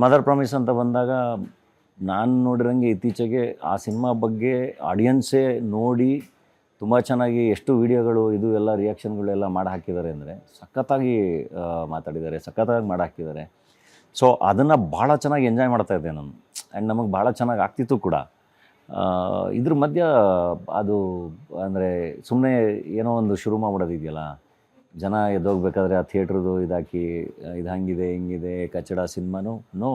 Mother promise ಅಂತ ಬಂದಾಗ ನಾನು ನೋಡಿರಂಗೆ ಇತ್ತೀಚೆಗೆ ಆ ಸಿನಿಮಾ ಬಗ್ಗೆ ಆಡಿಯನ್ಸೇ ನೋಡಿ ತುಂಬ ಚೆನ್ನಾಗಿ ಎಷ್ಟು ವೀಡಿಯೋಗಳು ಇದು ಎಲ್ಲ ರಿಯಾಕ್ಷನ್ಗಳೆಲ್ಲ ಮಾಡಿ ಹಾಕಿದ್ದಾರೆ ಅಂದರೆ ಸಖತ್ತಾಗಿ ಮಾತಾಡಿದ್ದಾರೆ, ಸಖತ್ತಾಗಿ ಮಾಡಿ ಹಾಕಿದ್ದಾರೆ. ಸೊ ಅದನ್ನು ಭಾಳ ಚೆನ್ನಾಗಿ ಎಂಜಾಯ್ ಮಾಡ್ತಾಯಿದ್ದೆ ನಾನು. ಆ್ಯಂಡ್ ನಮಗೆ ಭಾಳ ಚೆನ್ನಾಗಿ ಆಗ್ತಿತ್ತು ಕೂಡ. ಇದ್ರ ಮಧ್ಯ ಅದು ಅಂದರೆ ಸುಮ್ಮನೆ ಏನೋ ಒಂದು ಶುರು ಮಾಡ್ಬಿಡೋದಿದೆಯಲ್ಲ, ಜನ ಎದ್ದೋಗ್ಬೇಕಾದ್ರೆ ಆ ಥಿಯೇಟ್ರದು ಇದಾಕಿ ಇದು ಹಂಗಿದೆ ಹಿಂಗಿದೆ ಕಚ್ಚಡ ಸಿನಿಮಾನು ನೋ,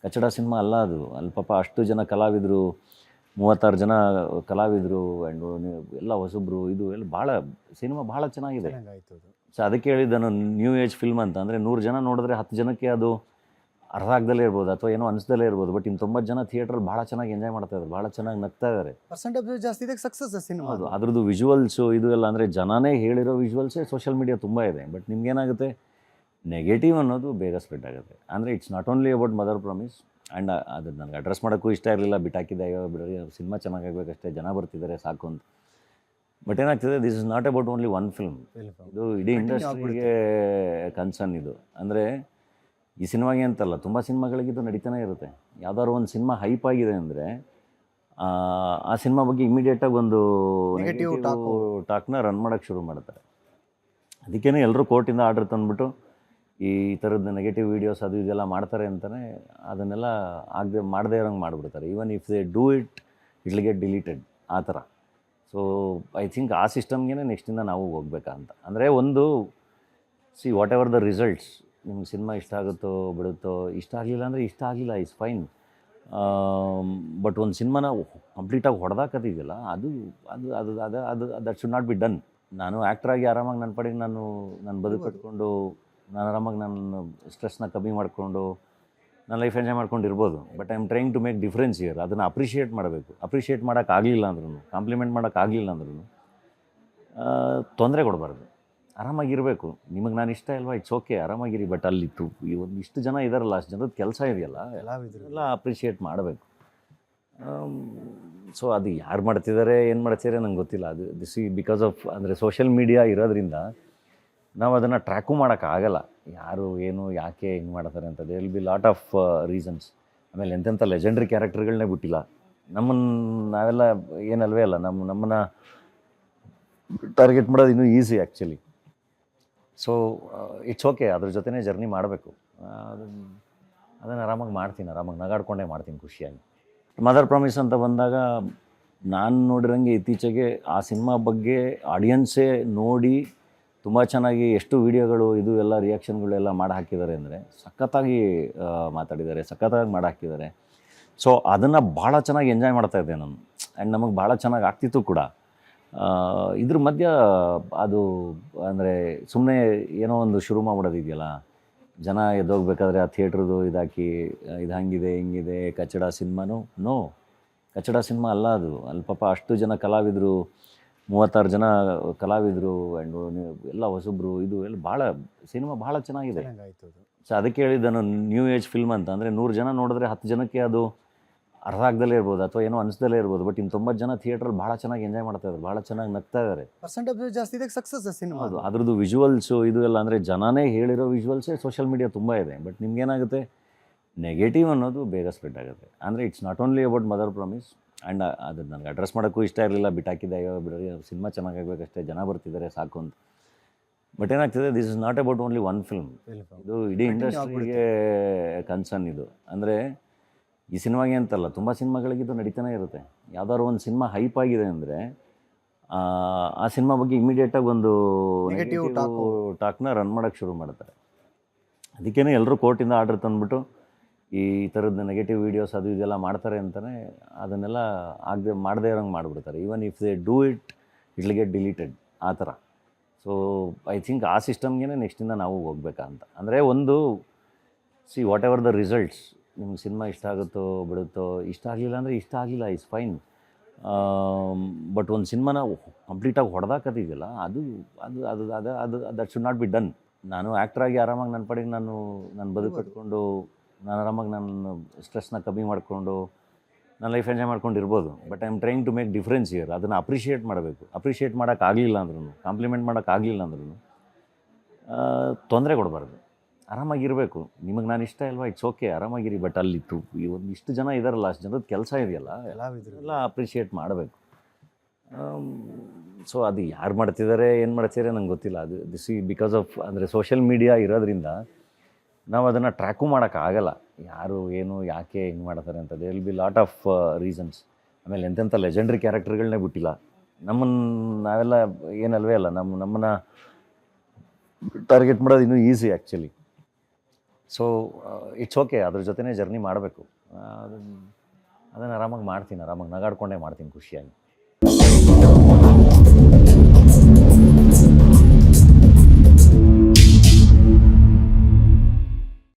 ಕಚ್ಚಡ ಸಿನಿಮಾ ಅಲ್ಲ ಅದು. ಅಲ್ಲಿ ಪಾಪ ಅಷ್ಟು ಜನ ಕಲಾವಿದರು, 36 ಜನ ಕಲಾವಿದರು ಆ್ಯಂಡ್ ಎಲ್ಲ ಹೊಸಬ್ರು, ಇದು ಎಲ್ಲ ಭಾಳ ಸಿನಿಮಾ ಭಾಳ ಚೆನ್ನಾಗಿದೆ. ಸೊ ಅದಕ್ಕೆ ಹೇಳಿದ್ದೆ ನಾನು ನ್ಯೂ ಏಜ್ ಫಿಲ್ಮ್ ಅಂತ. ಅಂದರೆ 100 ಜನ ನೋಡಿದ್ರೆ 10 ಜನಕ್ಕೆ ಅದು ಅರ್ಥ ಆಗ್ದಲ್ಲೇ ಇರ್ಬೋದು ಅಥವಾ ಏನೋ ಅನಿಸ್ದಲ್ಲೇ ಇರ್ಬೋದು. ಬಟ್ ಇನ್ನು 90 ಜನ ಥಿಯೇಟ್ರಲ್ಲಿ ಭಾಳ ಚೆನ್ನಾಗಿ ಎಂಜಾಯ್ ಮಾಡ್ತಾ ಇದ್ದಾರೆ, ಭಾಳ ಚೆನ್ನಾಗಿ ನಗ್ತಾ ಇದ್ದಾರೆ. ಪರ್ಸೆಂಟೇಜ್ ಜಾಸ್ತಿ ಇದೆ, ಸಕ್ಸಸ್ ಸಿನಿಮಾ. ಹೌದು, ಅದ್ರದ್ದು ವಿಜುವಲ್ಸು ಇದು ಎಲ್ಲ ಅಂದರೆ ಜನನೇ ಹೇಳಿರೋ ವಿಜುವಲ್ಸೇ ಸೋಷಿಯಲ್ ಮೀಡಿಯಾ ತುಂಬ ಇದೆ. ಬಟ್ ನಿಮ್ಗೇನಾಗುತ್ತೆ, ನೆಗೆಟಿವ್ ಅನ್ನೋದು ಬೇಗ ಸ್ಪ್ರೆಡ್ ಆಗುತ್ತೆ. ಅಂದರೆ it's not only about mother promise. And ಅದು ನನಗೆ ಅಡ್ರೆಸ್ ಮಾಡೋಕ್ಕೂ ಇಷ್ಟ ಇರಲಿಲ್ಲ, ಬಿಟ್ಟಾಕಿದ್ದೆ. ಅಯ್ಯೋ ಬಿಡ್ರಿ, ಸಿನಿಮಾ ಚೆನ್ನಾಗಾಗಬೇಕಷ್ಟೇ, ಜನ ಬರ್ತಿದ್ದಾರೆ ಸಾಕು ಅಂತ. ಬಟ್ ಏನಾಗ್ತಿದೆ, this is not about only one film. ಇದು ಇಡೀ ಇಂಡಸ್ಟ್ರಿಗೆ ಕನ್ಸರ್ನ್ ಇದು. ಅಂದರೆ ಈ ಸಿನಿಮಾಗೆ ಅಂತಲ್ಲ, ತುಂಬ ಸಿನಿಮಾಗಳಿಗಿದು ನಡೀತಾನೆ ಇರುತ್ತೆ. ಯಾವ್ದಾದ್ರು ಒಂದು ಸಿನಿಮಾ ಹೈಪ್ ಆಗಿದೆ ಅಂದರೆ ಆ ಸಿನಿಮಾ ಬಗ್ಗೆ ಇಮಿಡಿಯೇಟಾಗಿ ಒಂದು ನೆಗೆಟಿವ್ ಟಾಕ್ನ ರನ್ ಮಾಡೋಕ್ಕೆ ಶುರು ಮಾಡ್ತಾರೆ. ಅದಕ್ಕೇ ಎಲ್ಲರೂ ಕೋರ್ಟಿಂದ ಆರ್ಡರ್ ತಂದುಬಿಟ್ಟು ಈ ಥರದ್ದು ನೆಗೆಟಿವ್ ವೀಡಿಯೋಸ್ ಅದು ಇದೆಲ್ಲ ಮಾಡ್ತಾರೆ ಅಂತಲೇ ಅದನ್ನೆಲ್ಲ ಮಾಡದೇ ಇರೋಂಗೆ ಮಾಡಿಬಿಡ್ತಾರೆ. Even if they do it will get deleted ಆ ಥರ. ಸೊ ಐ ಥಿಂಕ್ ಆ ಸಿಸ್ಟಮ್ಗೆ ನೆಕ್ಸ್ಟಿಂದ ನಾವು ಹೋಗ್ಬೇಕಾ ಅಂತ. ಅಂದರೆ ಒಂದು ವಾಟ್ ಎವರ್ ದ ರಿಸಲ್ಟ್ಸ್, ನಿಮ್ಗೆ ಸಿನಿಮಾ ಇಷ್ಟ ಆಗುತ್ತೋ ಬಿಡುತ್ತೋ, ಇಷ್ಟ ಆಗಲಿಲ್ಲ ಅಂದರೆ ಇಷ್ಟ ಆಗಲಿಲ್ಲ, ಇಸ್ ಫೈನ್. ಬಟ್ ಒಂದು ಸಿನಿಮಾನ ಕಂಪ್ಲೀಟಾಗಿ ಹೊಡೆದಾಕತ್ತಿದೆಯಲ್ಲ, ಅದು ಅದು ಅದು ಅದು ಅದು that should not be done. ನಾನು ಆ್ಯಕ್ಟ್ರಾಗಿ ಆರಾಮಾಗಿ ನನ್ನ ಪಡೆಗೆ ನಾನು ಬದುಕು ಕಟ್ಕೊಂಡು ನಾನು ಆರಾಮಾಗಿ ನನ್ನ ಸ್ಟ್ರೆಸ್ನ ಕಮ್ಮಿ ಮಾಡಿಕೊಂಡು ನಾನು ಲೈಫ್ ಎಂಜಾಯ್ ಮಾಡ್ಕೊಂಡು ಇರ್ಬೋದು. But I am trying to make difference here. ಅದನ್ನು ಅಪ್ರಿಷಿಯೇಟ್ ಮಾಡಬೇಕು. ಅಪ್ರಿಷಿಯೇಟ್ ಮಾಡೋಕ್ಕಾಗಲಿಲ್ಲ ಅಂದ್ರೂ, ಕಾಂಪ್ಲಿಮೆಂಟ್ ಮಾಡೋಕ್ಕಾಗಲಿಲ್ಲ ಅಂದ್ರೂ ತೊಂದರೆ ಕೊಡಬಾರ್ದು, ಆರಾಮಾಗಿರಬೇಕು. ನಿಮಗೆ ನಾನು ಇಷ್ಟ ಇಲ್ವಾ, ಇಟ್ಸ್ ಓಕೆ, ಆರಾಮಾಗಿರಿ. ಬಟ್ ಅಲ್ಲಿ ಈ ಒಂದು ಇಷ್ಟು ಜನ ಇದ್ದಾರಲ್ಲ, ಅಷ್ಟು ಜನದ ಕೆಲಸ ಇದೆಯಲ್ಲ, ಎಲ್ಲ ಅಪ್ರಿಷಿಯೇಟ್ ಮಾಡಬೇಕು. ಸೊ ಅದು ಯಾರು ಮಾಡ್ತಿದ್ದಾರೆ, ಏನು ಮಾಡ್ತಿದ್ದಾರೆ ನಂಗೆ ಗೊತ್ತಿಲ್ಲ. ಅದು ಬಿಕಾಸ್ ಆಫ್ ಅಂದರೆ ಸೋಷಿಯಲ್ ಮೀಡಿಯಾ ಇರೋದ್ರಿಂದ ನಾವು ಅದನ್ನು ಟ್ರ್ಯಾಕು ಮಾಡೋಕ್ಕಾಗಲ್ಲ, ಯಾರು ಏನು ಯಾಕೆ ಹಿಂಗೆ ಮಾಡ್ತಾರೆ ಅಂತ. They will be lot of reasons. ಆಮೇಲೆ ಎಂತೆಂಥ ಲೆಜೆಂಡ್ರಿ ಕ್ಯಾರೆಕ್ಟರ್ಗಳನ್ನೇ ಬಿಟ್ಟಿಲ್ಲ. ನಾವೆಲ್ಲ ಏನಲ್ವೇ ಅಲ್ಲ, ನಮ್ಮನ್ನು ಟಾರ್ಗೆಟ್ ಮಾಡೋದು ಇನ್ನೂ easy actually. So it's okay, ಅದ್ರ ಜೊತೆನೇ ಜರ್ನಿ ಮಾಡಬೇಕು. ಅದನ್ನು ಆರಾಮಾಗಿ ಮಾಡ್ತೀನಿ, ಆರಾಮಾಗಿ ನಗಾಡ್ಕೊಂಡೇ ಮಾಡ್ತೀನಿ ಖುಷಿಯಾಗಿ. ಮದರ್ ಪ್ರಾಮಿಸ್ ಅಂತ ಬಂದಾಗ ನಾನು ನೋಡಿರಂಗೆ ಇತ್ತೀಚೆಗೆ ಆ ಸಿನಿಮಾ ಬಗ್ಗೆ ಆಡಿಯನ್ಸೇ ನೋಡಿ ತುಂಬ ಚೆನ್ನಾಗಿ ಎಷ್ಟು ವೀಡಿಯೋಗಳು ಇದು ಎಲ್ಲ ರಿಯಾಕ್ಷನ್ಗಳೆಲ್ಲ ಮಾಡಿ ಹಾಕಿದ್ದಾರೆ ಅಂದರೆ ಸಖತ್ತಾಗಿ ಮಾತಾಡಿದ್ದಾರೆ, ಸಖತ್ತಾಗಿ ಮಾಡಿ ಹಾಕಿದ್ದಾರೆ. ಸೊ ಅದನ್ನು ಭಾಳ ಚೆನ್ನಾಗಿ ಎಂಜಾಯ್ ಮಾಡ್ತಾಯಿದ್ದೆ ನಾನು. ಆ್ಯಂಡ್ ನಮಗೆ ಭಾಳ ಚೆನ್ನಾಗಿ ಆಗ್ತಿತ್ತು ಕೂಡ. ಇದ್ರ ಮಧ್ಯ ಅದು ಅಂದರೆ ಸುಮ್ಮನೆ ಏನೋ ಒಂದು ಶುರು ಮಾಡ್ಬಿಡೋದಿದೆಯಲ್ಲ, ಜನ ಎದ್ದೋಗ್ಬೇಕಾದ್ರೆ ಆ ಥಿಯೇಟ್ರದು ಇದಾಕಿ ಇದು ಹಂಗಿದೆ ಹಿಂಗಿದೆ ಕಚ್ಚಡ ಸಿನಿಮಾನು ನೋ, ಕಚ್ಚಡ ಸಿನಿಮಾ ಅಲ್ಲ ಅದು. ಅಲ್ಲಿ ಪಾಪ ಅಷ್ಟು ಜನ ಕಲಾವಿದರು, 36 ಜನ ಕಲಾವಿದರು ಆ್ಯಂಡ್ ಎಲ್ಲ ಹೊಸಬ್ರು, ಇದು ಎಲ್ಲ ಭಾಳ ಸಿನಿಮಾ ಭಾಳ ಚೆನ್ನಾಗಿದೆ. ಸೊ ಅದಕ್ಕೆ ಹೇಳಿದ್ದೆ ನಾನು ನ್ಯೂ ಏಜ್ ಫಿಲ್ಮ್ ಅಂತ. ಅಂದರೆ 100 ಜನ ನೋಡಿದ್ರೆ 10 ಜನಕ್ಕೆ ಅದು ಅರ್ಥ ಆಗ್ದಲ್ಲೇ ಇರ್ಬೋದು ಅಥವಾ ಏನೋ ಅನಿಸ್ದಲ್ಲೇ ಇರ್ಬೋದು. ಬಟ್ ಇನ್ನು 90 ಜನ ಥಿಯೇಟ್ರಲ್ಲಿ ಭಾಳ ಚೆನ್ನಾಗಿ ಎಂಜಾಯ್ ಮಾಡ್ತಾ ಇದ್ದಾರೆ, ಭಾಳ ಚೆನ್ನಾಗಿ ನಗ್ತಾ ಇದ್ದಾರೆ. ಪರ್ಸೆಂಟೇಜ್ ಜಾಸ್ತಿ ಇದೆ, ಸಕ್ಸಸ್ ಸಿನಿಮಾ. ಹೌದು, ಅದ್ರದ್ದು ವಿಜುವಲ್ಸು ಇದು ಎಲ್ಲ ಅಂದರೆ ಜನನೇ ಹೇಳಿರೋ ವಿಜುವಲ್ಸೇ ಸೋಷಿಯಲ್ ಮೀಡಿಯಾ ತುಂಬ ಇದೆ. ಬಟ್ ನಿಮ್ಗೇನಾಗುತ್ತೆ, ನೆಗೆಟಿವ್ ಅನ್ನೋದು ಬೇಗ ಸ್ಪ್ರೆಡ್ ಆಗುತ್ತೆ. ಅಂದರೆ it's not only about mother promise. And ಅದು ನನಗೆ ಅಡ್ರೆಸ್ ಮಾಡೋಕ್ಕೂ ಇಷ್ಟ ಇರಲಿಲ್ಲ, ಬಿಟ್ಟಾಕಿದ್ದೆ. ಅಯ್ಯೋ ಬಿಡ್ರಿ, ಸಿನಿಮಾ ಚೆನ್ನಾಗಾಗಬೇಕಷ್ಟೇ, ಜನ ಬರ್ತಿದ್ದಾರೆ ಸಾಕು ಅಂತ. ಬಟ್ ಏನಾಗ್ತಿದೆ, this is not about only one film. ಇದು ಇಡೀ ಇಂಡಸ್ಟ್ರಿಗೆ ಕನ್ಸರ್ನ್ ಇದು. ಅಂದರೆ ಈ ಸಿನಿಮಾಗೆ ಅಂತಲ್ಲ, ತುಂಬ ಸಿನಿಮಾಗಳಿಗಿದು ನಡೀತಾನೆ ಇರುತ್ತೆ. ಯಾವ್ದಾದ್ರು ಒಂದು ಸಿನಿಮಾ ಹೈಪ್ ಆಗಿದೆ ಅಂದರೆ ಆ ಸಿನಿಮಾ ಬಗ್ಗೆ ಇಮಿಡಿಯೇಟಾಗಿ ಒಂದು ನೆಗೆಟಿವ್ ಟಾಕ್ನ ರನ್ ಮಾಡೋಕ್ಕೆ ಶುರು ಮಾಡ್ತಾರೆ. ಅದಕ್ಕೇ ಎಲ್ಲರೂ ಕೋರ್ಟಿಂದ ಆರ್ಡರ್ ತಂದುಬಿಟ್ಟು ಈ ಥರದ್ದು ನೆಗೆಟಿವ್ ವೀಡಿಯೋಸ್ ಅದು ಇದೆಲ್ಲ ಮಾಡ್ತಾರೆ ಅಂತಲೇ ಅದನ್ನೆಲ್ಲ ಮಾಡದೇ ಇರೋಂಗೆ ಮಾಡಿಬಿಡ್ತಾರೆ. Even if they do it will get deleted ಆ ಥರ. ಸೊ ಐ ಥಿಂಕ್ ಆ ಸಿಸ್ಟಮ್ಗೆ ನೆಕ್ಸ್ಟಿಂದ ನಾವು ಹೋಗ್ಬೇಕಾ ಅಂತ. ಅಂದರೆ ಒಂದು ವಾಟ್ ಎವರ್ ದ ರಿಸಲ್ಟ್ಸ್, ನಿಮ್ಗೆ ಸಿನಿಮಾ ಇಷ್ಟ ಆಗುತ್ತೋ ಬಿಡುತ್ತೋ, ಇಷ್ಟ ಆಗಲಿಲ್ಲ ಅಂದರೆ ಇಷ್ಟ ಆಗಲಿಲ್ಲ, ಇಸ್ ಫೈನ್. ಬಟ್ ಒಂದು ಸಿನಿಮಾನ ಕಂಪ್ಲೀಟಾಗಿ ಹೊಡೆದಾಕತ್ತಿದೆಯಲ್ಲ, ಅದು ಅದು ಅದು ಅದು ಅದು that should not be done. ನಾನು ಆ್ಯಕ್ಟ್ರಾಗಿ ಆರಾಮಾಗಿ ನನ್ನ ಪಡೆಗೆ ನಾನು ಬದುಕು ಕಟ್ಕೊಂಡು ನಾನು ಆರಾಮಾಗಿ ನನ್ನ ಸ್ಟ್ರೆಸ್ನ ಕಮ್ಮಿ ಮಾಡಿಕೊಂಡು ನಾನು ಲೈಫ್ ಎಂಜಾಯ್ ಮಾಡ್ಕೊಂಡು ಇರ್ಬೋದು. But I am trying to make difference here. ಅದನ್ನು ಅಪ್ರಿಷಿಯೇಟ್ ಮಾಡಬೇಕು. ಅಪ್ರಿಷಿಯೇಟ್ ಮಾಡೋಕ್ಕಾಗಲಿಲ್ಲ ಅಂದ್ರೂ, ಕಾಂಪ್ಲಿಮೆಂಟ್ ಮಾಡೋಕ್ಕಾಗಲಿಲ್ಲ ಅಂದ್ರೂ ತೊಂದರೆ ಕೊಡಬಾರ್ದು, ಆರಾಮಾಗಿರಬೇಕು. ನಿಮಗೆ ನಾನು ಇಷ್ಟ ಇಲ್ವಾ, ಇಟ್ಸ್ ಓಕೆ, ಆರಾಮಾಗಿರಿ. ಬಟ್ ಅಲ್ಲಿ ಒಂದಿಷ್ಟು ಜನ ಇದ್ದಾರಲ್ಲ, ಅಷ್ಟು ಜನದ ಕೆಲಸ ಇದೆಯಲ್ಲ, ಕಲಾವಿದರು ಎಲ್ಲ ಅಪ್ರಿಷಿಯೇಟ್ ಮಾಡಬೇಕು. ಸೊ ಅದು ಯಾರು ಮಾಡ್ತಿದ್ದಾರೆ, ಏನು ಮಾಡ್ತಿದ್ದಾರೆ ನಂಗೆ ಗೊತ್ತಿಲ್ಲ. ಅದು ಬಿಕಾಸ್ ಆಫ್ ಅಂದರೆ ಸೋಷಿಯಲ್ ಮೀಡಿಯಾ ಇರೋದ್ರಿಂದ ನಾವು ಅದನ್ನು ಟ್ರ್ಯಾಕು ಮಾಡೋಕ್ಕಾಗಲ್ಲ. ಯಾರು ಏನು ಯಾಕೆ ಹಿಂಗೆ ಮಾಡ್ತಾರೆ ಅಂತ. There will be lot of reasons. ಆಮೇಲೆ ಎಂತೆಂಥ ಲೆಜೆಂಡ್ರಿ ಕ್ಯಾರೆಕ್ಟರ್ಗಳನ್ನೇ ಬಿಟ್ಟಿಲ್ಲ. ನಾವೆಲ್ಲ ಏನಲ್ವೇ ಅಲ್ಲ, ನಮ್ಮನ್ನು ಟಾರ್ಗೆಟ್ ಮಾಡೋದು ಇನ್ನೂ easy actually. So it's okay, ಅದ್ರ ಜೊತೆನೇ ಜರ್ನಿ ಮಾಡಬೇಕು. ಅದನ್ನು ಆರಾಮಾಗಿ ಮಾಡ್ತೀನಿ, ಆರಾಮಾಗಿ ನಗಾಡ್ಕೊಂಡೇ ಮಾಡ್ತೀನಿ ಖುಷಿಯಾಗಿ.